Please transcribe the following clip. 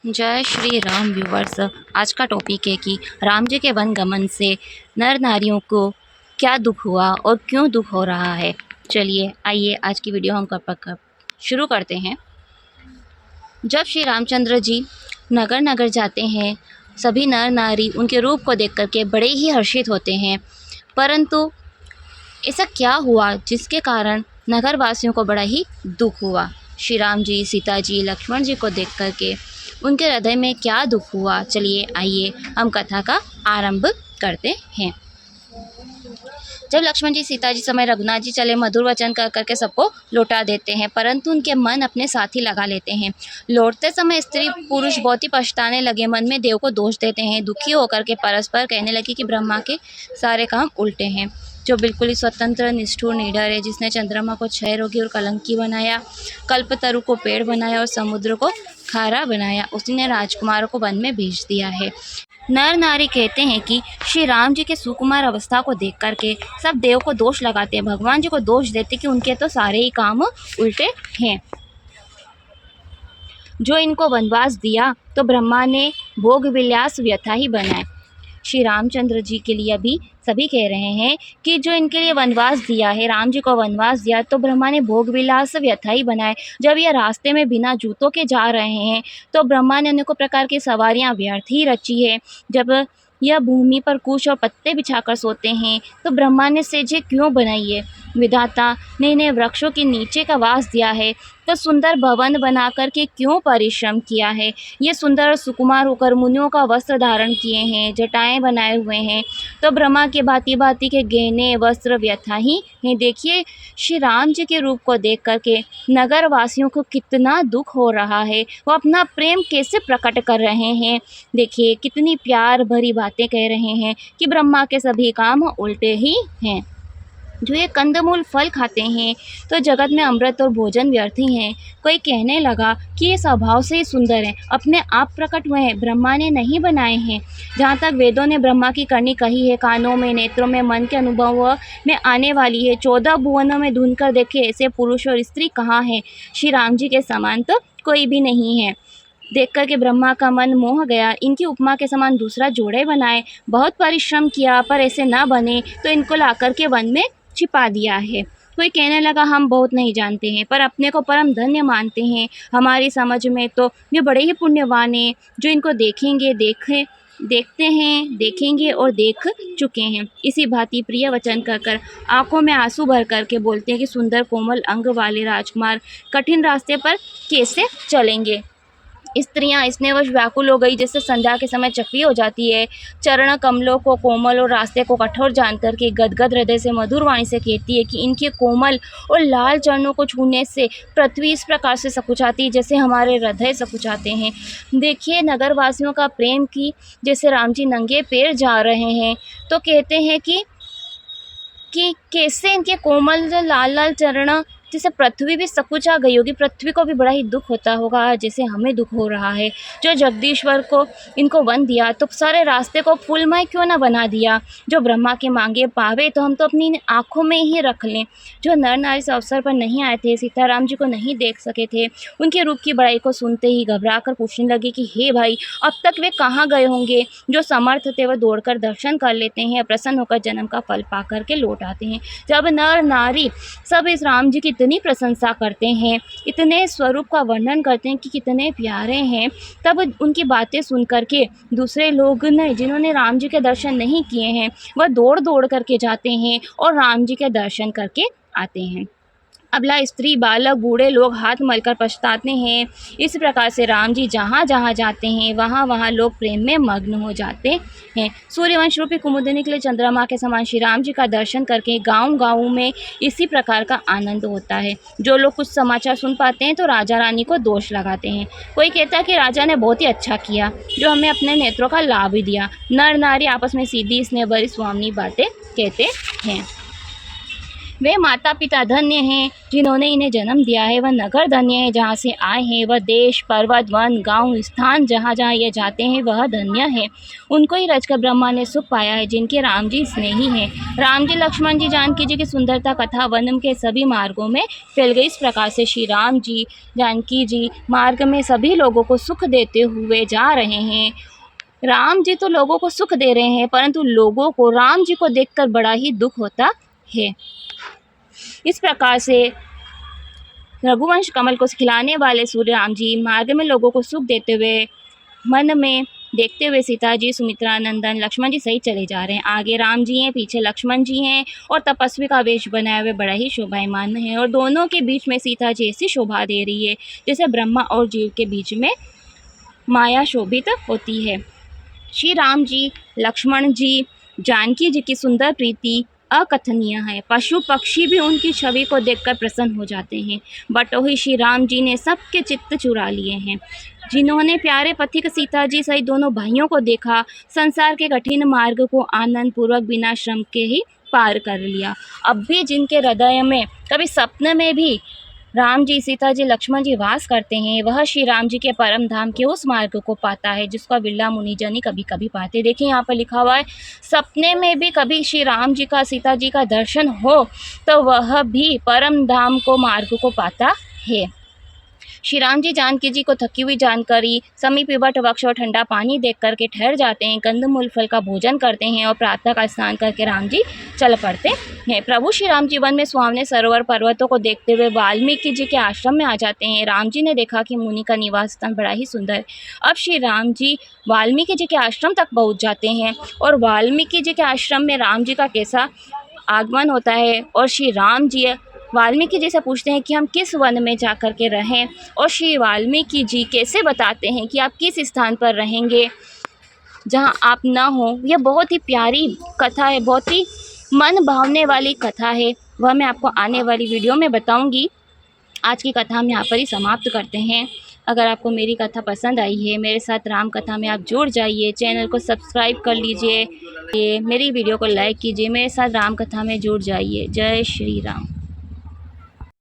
जय श्री राम व्यूवर्स। आज का टॉपिक है कि राम जी के वन गमन से नर नारियों को क्या दुख हुआ और क्यों दुख हो रहा है। चलिए आइए आज की वीडियो हम कब शुरू करते हैं। जब श्री रामचंद्र जी नगर नगर जाते हैं, सभी नर नारी उनके रूप को देख करके बड़े ही हर्षित होते हैं। परंतु ऐसा क्या हुआ जिसके कारण नगर वासियों को बड़ा ही दुख हुआ। श्री राम जी, सीता जी, लक्ष्मण जी को देख करके उनके हृदय में क्या दुख हुआ, चलिए आइए हम कथा का आरंभ करते हैं। जब लक्ष्मण जी सीता जी समय रघुनाथ जी चले, मधुर वचन कर करके सबको लौटा देते हैं, परंतु उनके मन अपने साथ ही लगा लेते हैं। लौटते समय स्त्री पुरुष बहुत ही पछताने लगे, मन में देव को दोष देते हैं। दुखी होकर के परस्पर कहने लगे कि ब्रह्मा के सारे काम उल्टे हैं, जो बिल्कुल ही स्वतंत्र निष्ठुर निडर है, जिसने चंद्रमा को क्षय रोगी और कलंकी बनाया, कल्पतरु को पेड़ बनाया और समुद्र को खारा बनाया, उसी ने राजकुमारों को वन में भेज दिया है। नर नारी कहते हैं कि श्री राम जी के सुकुमार अवस्था को देख करके सब देव को दोष लगाते हैं, भगवान जी को दोष देते कि उनके तो सारे ही काम उल्टे हैं। जो इनको वनवास दिया तो ब्रह्मा ने भोग विलास व्यथा ही बनाए। श्री रामचंद्र जी के लिए अभी सभी कह रहे हैं कि जो इनके लिए वनवास दिया है, राम जी को वनवास दिया तो ब्रह्मा ने भोग विलास व्यथा ही बनाए। जब ये रास्ते में बिना जूतों के जा रहे हैं तो ब्रह्मा ने अनेकों प्रकार की सवारियां व्यर्थ ही रची है। जब यह भूमि पर कुश और पत्ते बिछाकर सोते हैं तो ब्रह्मा ने सेजे क्यों बनाई है। विधाता ने इन्हें वृक्षों के नीचे का वास दिया है तो सुंदर भवन बना करके क्यों परिश्रम किया है। ये सुंदर और सुकुमार होकर मुनियों का वस्त्र धारण किए हैं, जटाएं बनाए हुए हैं, तो ब्रह्मा के भांति भांति के गहने वस्त्र व्यथा ही हैं। देखिए श्री राम जी के रूप को देख करके नगर वासियों को कितना दुख हो रहा है, वो अपना प्रेम कैसे प्रकट कर रहे हैं। देखिए कितनी प्यार भरी बातें कह रहे हैं कि ब्रह्मा के सभी काम उल्टे ही हैं। जो ये कंदमूल फल खाते हैं तो जगत में अमृत और भोजन व्यर्थ ही हैं। कोई कहने लगा कि ये स्वभाव से ही सुंदर है, अपने आप प्रकट हुए हैं, ब्रह्मा ने नहीं बनाए हैं। जहाँ तक वेदों ने ब्रह्मा की करनी कही है, कानों में, नेत्रों में, मन के अनुभव में आने वाली है। 14 भुवनों में ढूंढ कर देखे ऐसे पुरुष और स्त्री कहाँ हैं। श्री राम जी के समान तो कोई भी नहीं है। देख कर के ब्रह्मा का मन मोह गया, इनकी उपमा के समान दूसरा जोड़े बनाए। बहुत परिश्रम किया पर ऐसे ना बने तो इनको लाकर के वन में छिपा दिया है। कोई कहने लगा हम बहुत नहीं जानते हैं पर अपने को परम धन्य मानते हैं। हमारी समझ में तो ये बड़े ही पुण्यवान हैं, जो इनको देखते हैं, देखेंगे और देख चुके हैं। इसी भांति प्रिय वचन कर आंखों में आंसू भर करके बोलते हैं कि सुंदर कोमल अंग वाले राजकुमार कठिन रास्ते पर कैसे चलेंगे। स्त्रियां स्नेहवश व्याकुल हो गई, जैसे संध्या के समय चक्री हो जाती है। चरण कमलों को कोमल और रास्ते को कठोर जान करके गदगद हृदय से मधुर वाणी से कहती है कि इनके कोमल और लाल चरणों को छूने से पृथ्वी इस प्रकार से सकुचाती है जैसे हमारे हृदय सकुचाते हैं। देखिए नगरवासियों का प्रेम की, जैसे राम जी नंगे पैर जा रहे हैं तो कहते हैं कि कैसे इनके कोमल जो लाल लाल चरण, जैसे पृथ्वी भी सकुचा गई होगी, पृथ्वी को भी बड़ा ही दुख होता होगा जैसे हमें दुख हो रहा है। जो जगदीश्वर को इनको वन दिया तो सारे रास्ते को फूलमय क्यों ना बना दिया। जो ब्रह्मा के मांगे पावे तो हम तो अपनी आंखों में ही रख लें। जो नर नारी इस अवसर पर नहीं आए थे, सीताराम जी को नहीं देख सके थे, उनके रूप की बड़ाई को सुनते ही घबरा कर पूछने लगे कि हे भाई, अब तक वे कहाँ गए होंगे। जो समर्थ थे वह दौड़कर दर्शन कर लेते हैं, प्रसन्न होकर जन्म का फल पा करके लौट आते हैं। जब नर नारी सब इस राम जी की इतनी प्रशंसा करते हैं, इतने स्वरूप का वर्णन करते हैं कि कितने प्यारे हैं, तब उनकी बातें सुन करके दूसरे लोग ने, जिन्होंने राम जी के दर्शन नहीं किए हैं, वह दौड़ दौड़ करके जाते हैं और राम जी के दर्शन करके आते हैं। अबला स्त्री, बालक, बूढ़े लोग हाथ मलकर पछताते हैं। इस प्रकार से राम जी जहाँ जहाँ जाते हैं वहाँ वहाँ लोग प्रेम में मग्न हो जाते हैं। सूर्यवंश रूपी कुमुदिनी के लिए चंद्रमा के समान श्री राम जी का दर्शन करके गाँव गाँव में इसी प्रकार का आनंद होता है। जो लोग कुछ समाचार सुन पाते हैं तो राजा रानी को दोष लगाते हैं। कोई कहता है कि राजा ने बहुत ही अच्छा किया जो हमें अपने नेत्रों का लाभ ही दिया। नर नारी आपस में सीधी स्नेह भरी स्वामी बातें कहते हैं। वे माता पिता धन्य हैं जिन्होंने इन्हें जन्म दिया है, वह नगर धन्य है जहाँ से आए हैं, वह देश पर्वत वन गांव स्थान जहाँ जहाँ ये जाते हैं वह धन्य है। उनको ही रचकर ब्रह्मा ने सुख पाया है जिनके राम जी स्नेही हैं। राम जी लक्ष्मण जी जानकी जी की सुंदरता कथा वन के सभी मार्गों में फैल गई। इस प्रकार से श्री राम जी जानकी जी मार्ग में सभी लोगों को सुख देते हुए जा रहे हैं। राम जी तो लोगों को सुख दे रहे हैं परंतु लोगों को राम जी को देखकर बड़ा ही दुख होता है। इस प्रकार से रघुवंश कमल को खिलाने वाले सूर्य राम जी मार्ग में लोगों को सुख देते हुए मन में देखते हुए सीता जी सुमित्रा नंदन लक्ष्मण जी सहित चले जा रहे हैं। आगे राम जी हैं, पीछे लक्ष्मण जी हैं और तपस्वी का वेश बनाए हुए बड़ा ही शोभायमान है और दोनों के बीच में सीता जी ऐसी शोभा दे रही है जैसे ब्रह्मा और जीव के बीच में माया शोभित होती है। श्री राम जी लक्ष्मण जी जानकी जी की सुंदर प्रीति अकथनीय है। पशु पक्षी भी उनकी छवि को देखकर प्रसन्न हो जाते हैं। बटोही श्री राम जी ने सबके चित्त चुरा लिए हैं। जिन्होंने प्यारे पथिक सीता जी सहित दोनों भाइयों को देखा, संसार के कठिन मार्ग को आनंद पूर्वक बिना श्रम के ही पार कर लिया। अब भी जिनके हृदय में कभी स्वप्न में भी राम जी सीता जी लक्ष्मण जी वास करते हैं, वह श्री राम जी के परम धाम के उस मार्ग को पाता है जिसका बिरला मुनि जन ही कभी कभी पाते। देखिए यहाँ पर लिखा हुआ है, सपने में भी कभी श्री राम जी का सीता जी का दर्शन हो तो वह भी परम धाम को मार्ग को पाता है। श्री राम जी जानकी जी को थकी हुई जानकारी समीप वट वृक्ष और ठंडा पानी देख करके ठहर जाते हैं, कंदमूल फल का भोजन करते हैं और प्रातः का स्नान करके राम जी चल पड़ते हैं। प्रभु श्री राम जी वन में सुहावने सरोवर पर्वतों को देखते हुए वाल्मीकि जी के आश्रम में आ जाते हैं। राम जी ने देखा कि मुनि का निवास स्थान बड़ा ही सुंदर है। अब श्री राम जी वाल्मीकि जी के आश्रम तक पहुँच जाते हैं और वाल्मीकि जी के आश्रम में राम जी का कैसा आगमन होता है और श्री राम जी वाल्मीकि जी से पूछते हैं कि हम किस वन में जा कर के रहें और श्री वाल्मीकि जी कैसे बताते हैं कि आप किस स्थान पर रहेंगे जहां आप ना हो। यह बहुत ही प्यारी कथा है, बहुत ही मन भावने वाली कथा है, वह मैं आपको आने वाली वीडियो में बताऊंगी। आज की कथा हम यहाँ पर ही समाप्त करते हैं। अगर आपको मेरी कथा पसंद आई है, मेरे साथ राम कथा में आप जुड़ जाइए, चैनल को सब्सक्राइब कर लीजिए, मेरी वीडियो को लाइक कीजिए, मेरे साथ राम कथा में जुड़ जाइए। जय श्री राम।